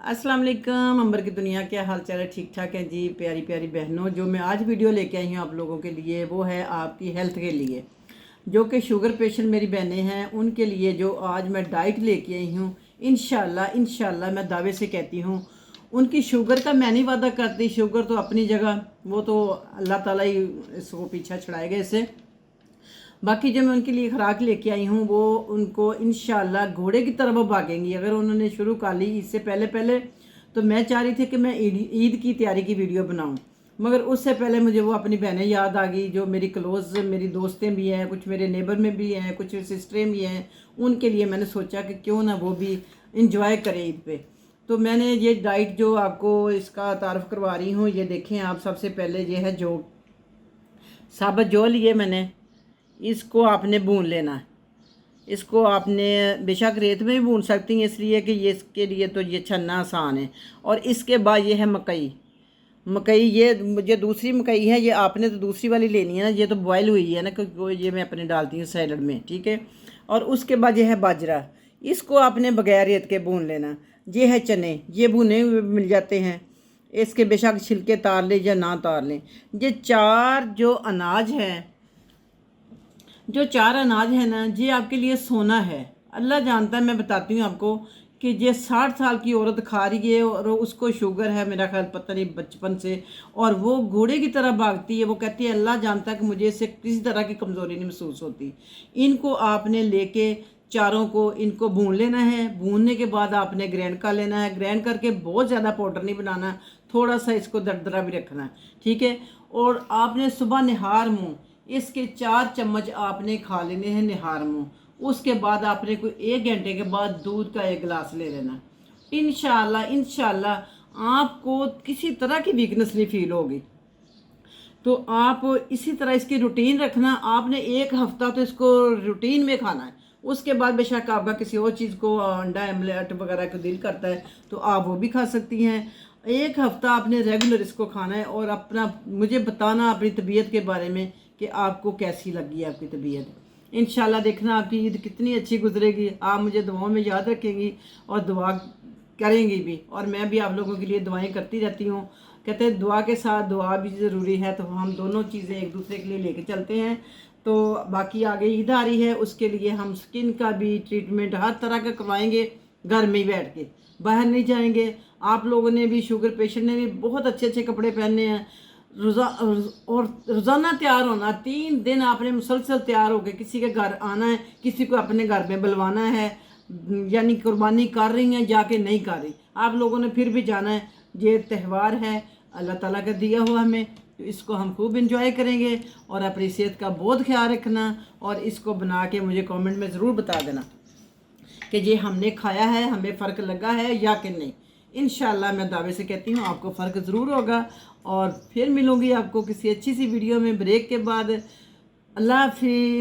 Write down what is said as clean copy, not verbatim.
अस्सलाम वालेकुम। अंबर की दुनिया, क्या हाल चाल है? ठीक ठाक है जी। प्यारी प्यारी बहनों, जो मैं आज वीडियो लेके आई हूँ आप लोगों के लिए, वो है आपकी हेल्थ के लिए। जो कि शुगर पेशेंट मेरी बहनें हैं, उनके लिए जो आज मैं डाइट लेके आई हूँ, इंशाल्लाह मैं दावे से कहती हूँ उनकी शुगर का मैं नहीं वादा करती। शुगर तो अपनी जगह, वो तो अल्लाह ताला ही इसको पीछा छुड़ाएगा इससे। बाकी जो मैं उनके लिए खुराक लेके आई हूँ, वो उनको इंशाल्लाह घोड़े की तरह वो भागेंगी अगर उन्होंने शुरू कर ली इससे पहले पहले। तो मैं चाह रही थी कि मैं ईद की तैयारी की वीडियो बनाऊँ, मगर उससे पहले मुझे वो अपनी बहनें याद आ गई जो मेरी क्लोज़ मेरी दोस्तें भी हैं, कुछ मेरे नेबर में भी हैं, कुछ सिस्टरें भी हैं। उनके लिए मैंने सोचा कि क्यों ना वो भी इंजॉय करें ईद पे। तो मैंने ये डाइट जो आपको इसका तारफ़ करवा रही हूँ, ये देखें आप। सबसे पहले ये है जो साबुत जो लिए मैंने, इसको आपने भून लेना है। इसको आपने बेशक रेत में भी भून सकती हैं, इसलिए कि ये इसके लिए तो ये छन्ना आसान है। और इसके बाद ये है मकई। मकई ये दूसरी मकई है, ये आपने तो दूसरी वाली लेनी है ना, ये तो बॉयल हुई है ना, क्योंकि ये मैं अपने डालती हूँ सैलड में, ठीक है। और उसके बाद ये है बाजरा, इसको आपने बगैर रेत के भून लेना। ये है चने, ये भुने हुए मिल जाते हैं, इसके बेशक छिलके तार लें या ना तार लें। ये जो चार अनाज है ना, ये आपके लिए सोना है। अल्लाह जानता है, मैं बताती हूँ आपको कि ये 60 साल की औरत खा रही है और उसको शुगर है, मेरा ख्याल पता नहीं बचपन से, और वो घोड़े की तरह भागती है। वो कहती है अल्लाह जानता है कि मुझे इससे किसी तरह की कमज़ोरी नहीं महसूस होती। इनको आपने लेके चारों को इनको भून लेना है। भूनने के बाद आपने ग्राइंड कर लेना है। ग्राइंड करके बहुत ज़्यादा पाउडर नहीं बनाना, थोड़ा सा इसको दरदरा भी रखना है, ठीक है। और आपने सुबह निहार मुँह इसके 4 चम्मच आपने खा लेने हैं निहार मुँह। उसके बाद आपने कोई 1 घंटे के बाद दूध का 1 गिलास ले लेना। इंशाल्लाह आपको किसी तरह की वीकनेस नहीं फील होगी। तो आप इसी तरह इसकी रूटीन रखना। आपने 1 हफ्ता तो इसको रूटीन में खाना है। उसके बाद बेशक आपका किसी और चीज़ को, अंडा एमलेट वगैरह को दिल करता है तो आप वो भी खा सकती हैं। 1 हफ्ता आपने रेगुलर इसको खाना है और अपना मुझे बताना अपनी तबीयत के बारे में कि आपको कैसी लगी है आपकी तबीयत। इंशाल्लाह देखना आपकी ईद कितनी अच्छी गुजरेगी। आप मुझे दुआओं में याद रखेंगी और दुआ करेंगी भी, और मैं भी आप लोगों के लिए दुआएं करती रहती हूँ। कहते हैं दुआ के साथ दुआ भी ज़रूरी है, तो हम दोनों चीज़ें एक दूसरे के लिए लेके चलते हैं। तो बाकी आगे ईद आ रही है, उसके लिए हम स्किन का भी ट्रीटमेंट हर तरह का करवाएंगे, घर में ही बैठ के, बाहर नहीं जाएंगे। आप लोगों ने भी, शुगर पेशेंट ने भी बहुत अच्छे अच्छे कपड़े पहनने हैं। रोज़ाना तैयार होना, 3 दिन आपने मुसलसल तैयार होकर किसी के घर आना है, किसी को अपने घर में बुलवाना है। यानी कुर्बानी कर रही हैं जाके नहीं कर रही, आप लोगों ने फिर भी जाना है। ये त्यौहार है अल्लाह ताला का दिया हुआ हमें, तो इसको हम खूब इंजॉय करेंगे। और अपनी सेहत का बहुत ख्याल रखना, और इसको बना के मुझे कमेंट में ज़रूर बता देना कि ये हमने खाया है, हमें फ़र्क लगा है या कि नहीं। इंशाल्लाह मैं दावे से कहती हूँ आपको फ़र्क ज़रूर होगा। और फिर मिलूँगी आपको किसी अच्छी सी वीडियो में ब्रेक के बाद। अल्लाह हाफिज़।